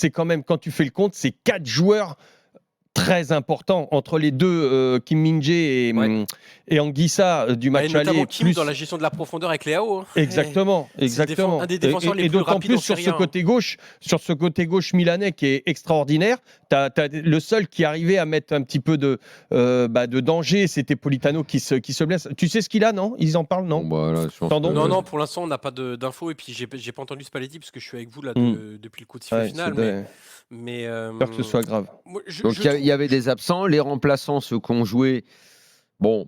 c'est quand même, quand tu fais le compte, c'est 4 joueurs très important entre les deux, Kim Min-jae et Anguissa du match aller. Notamment Kim dans la gestion de la profondeur avec Léao. Exactement. Un des défenseurs les plus d'autant rapides plus sur ce côté gauche milanais qui est extraordinaire. T'as le seul qui arrivait à mettre un petit peu de danger, c'était Politano qui se blesse. Tu sais ce qu'il a, non? Ils en parlent, non? Non, pour l'instant on n'a pas d'infos et puis j'ai pas entendu Spalletti parce que je suis avec vous là depuis le coup de sifflet final. Mais j'espère que ce soit grave. Donc il y avait des absents, les remplaçants, ceux qui ont joué. Bon,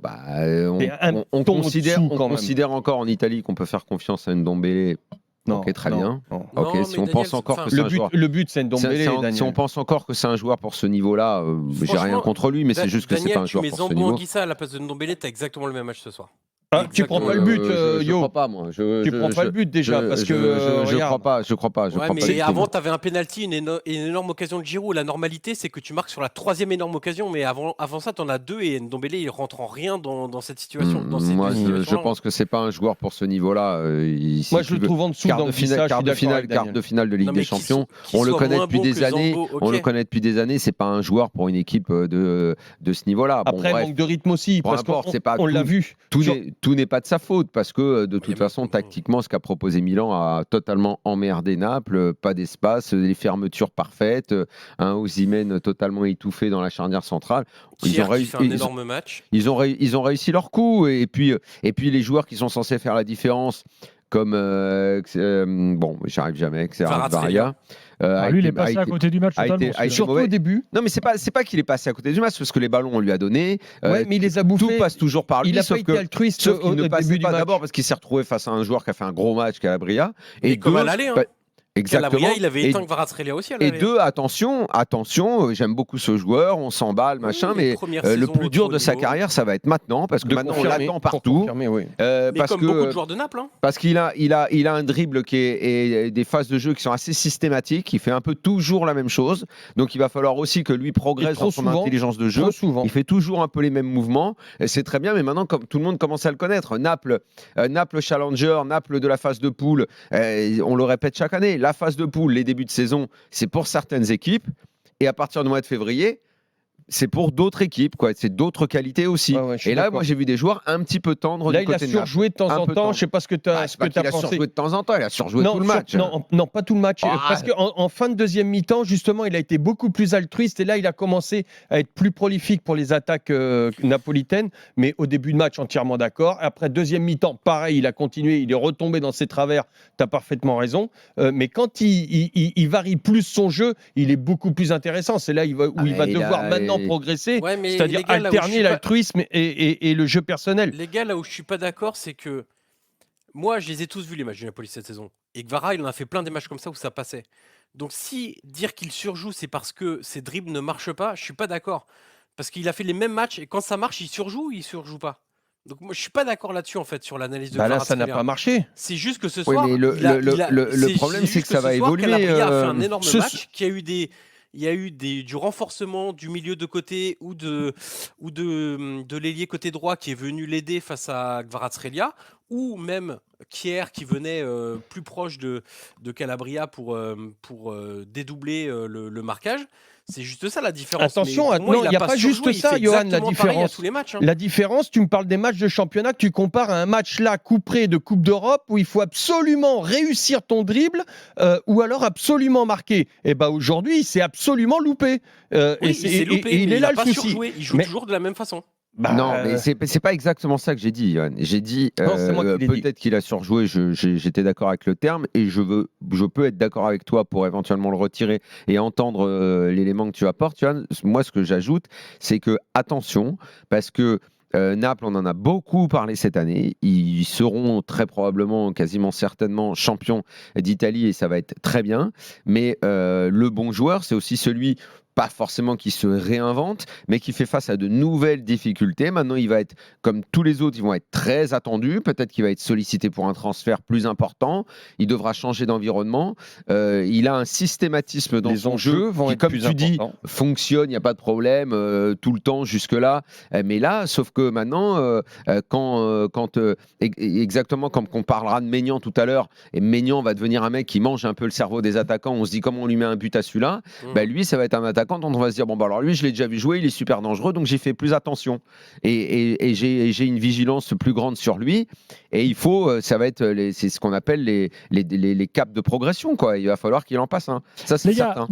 on considère encore en Italie qu'on peut faire confiance à Ndombele. Ok, très bien. Ok, si on pense encore que c'est un joueur. Le but, c'est Ndombele. Si on pense encore que c'est un joueur pour ce niveau-là, j'ai rien contre lui, mais c'est juste que c'est pas un joueur pour ce niveau. Tu mets Zambo Anguissa à la place de Ndombele, t'as exactement le même match ce soir. Tu prends pas le but, Yo. Je crois pas, moi. Tu prends pas le but déjà parce que je crois pas. Mais avant, t'avais un penalty, une énorme occasion de Giroud. La normalité, c'est que tu marques sur la troisième énorme occasion, mais avant ça, t'en as deux et Ndombele, il rentre en rien dans cette situation. Moi, je pense que c'est pas un joueur pour ce niveau-là. Moi, je le trouve en dessous quart de finale de Ligue des Champions. On le connaît depuis des années. On le connaît depuis des années. C'est pas un joueur pour une équipe de ce niveau-là. Après, manque de rythme aussi, parce qu'on l'a vu. Tout n'est pas de sa faute parce que de toute façon, tactiquement, ce qu'a proposé Milan a totalement emmerdé Naples. Pas d'espace, les fermetures parfaites, un Osimhen totalement étouffé dans la charnière centrale. Ils ont réussi un énorme match. Ils ont réussi leur coup et puis les joueurs qui sont censés faire la différence. Comme j'arrive jamais, Kvaratskhelia. Lui, il est passé à côté du match totalement. Surtout au début. Non, mais c'est pas qu'il est passé à côté du match, parce que les ballons, on lui a donné. Mais il les a bouffés. Tout passe toujours par lui. Il a pas été altruiste au début du match. D'abord parce qu'il s'est retrouvé face à un joueur qui a fait un gros match, Calabria. Et comme à l'aller, Exactement. Calabria, il avait éteint Kvaratskhelia aussi. Et deux, attention, j'aime beaucoup ce joueur, on s'emballe, machin, mais le plus dur de sa carrière, ça va être maintenant, parce que maintenant on l'attend partout. Mais comme beaucoup de joueurs de Naples. Parce qu'il a un dribble et des phases de jeu qui sont assez systématiques. Il fait un peu toujours la même chose, donc il va falloir aussi que lui progresse dans son intelligence de jeu. Il fait toujours un peu les mêmes mouvements, et c'est très bien. Mais maintenant, comme tout le monde commence à le connaître, Naples Challenger, Naples de la phase de poule, on le répète chaque année. La phase de poule, les débuts de saison, c'est pour certaines équipes. Et à partir du mois de février, c'est pour d'autres équipes, quoi. C'est d'autres qualités aussi. Et là, moi, j'ai vu des joueurs un petit peu tendres. Là, il a surjoué de temps en temps. Je sais pas ce que tu as pensé. Il a surjoué de temps en temps. Il a surjoué tout le match. Non, pas tout le match. Parce qu'en fin de deuxième mi-temps, justement, il a été beaucoup plus altruiste. Et là, il a commencé à être plus prolifique pour les attaques napolitaines. Mais au début de match, entièrement d'accord. Après deuxième mi-temps, pareil, il a continué. Il est retombé dans ses travers. Tu as parfaitement raison. Mais quand il varie plus son jeu, il est beaucoup plus intéressant. C'est là où il va devoir maintenant progresser, c'est-à-dire alterner l'altruisme et le jeu personnel. Les gars, là où je suis pas d'accord, c'est que moi, je les ai tous vus les matchs du Napoli cette saison. Et Kvara, il en a fait plein des matchs comme ça où ça passait. Donc si dire qu'il surjoue, c'est parce que ses dribbles ne marchent pas, je suis pas d'accord. Parce qu'il a fait les mêmes matchs et quand ça marche, il surjoue ou il surjoue pas. Donc moi, je suis pas d'accord là-dessus en fait sur l'analyse de Là, ça n'a pas marché. C'est juste que ce soir, mais le problème, c'est que ça va évoluer. Calabria a fait un énorme match qui a eu du renforcement du milieu de côté ou de l'ailier côté droit qui est venu l'aider face à Kvaratskhelia, ou même Kier qui venait plus proche de Calabria pour dédoubler le marquage. C'est juste ça la différence. Attention, il n'y a pas juste ça, Johan, la différence. La différence, tu me parles des matchs de championnat que tu compares à un match là, couperé de Coupe d'Europe, où il faut absolument réussir ton dribble ou alors absolument marquer. Et bien aujourd'hui, c'est absolument loupé. Il est là le souci. Il joue toujours de la même façon. Non, mais c'est pas exactement ça que j'ai dit, Johan. J'ai dit peut-être qu'il a surjoué, j'étais d'accord avec le terme, et je peux être d'accord avec toi pour éventuellement le retirer et entendre l'élément que tu apportes, Johan. Moi, ce que j'ajoute, c'est que attention, parce que Naples, on en a beaucoup parlé cette année. Ils seront très probablement, quasiment certainement, champions d'Italie et ça va être très bien. Mais le bon joueur, c'est aussi celui pas forcément qui se réinvente, mais qui fait face à de nouvelles difficultés. Maintenant, il va être, comme tous les autres, ils vont être très attendus. Peut-être qu'il va être sollicité pour un transfert plus important. Il devra changer d'environnement. Il a un systématisme dans son jeu qui, comme tu dis, fonctionne, il n'y a pas de problème, tout le temps jusque-là. Mais là, sauf que maintenant, exactement comme on parlera de Maignan tout à l'heure, et Maignan va devenir un mec qui mange un peu le cerveau des attaquants, on se dit comment on lui met un but à celui-là, lui, ça va être un attaquant dont on va se dire, bon, bah alors lui, je l'ai déjà vu jouer, il est super dangereux, donc j'ai fait plus attention. Et j'ai une vigilance plus grande sur lui. Et il faut, ça va être, c'est ce qu'on appelle les caps de progression, quoi. Il va falloir qu'il en passe un. Ça, c'est certain.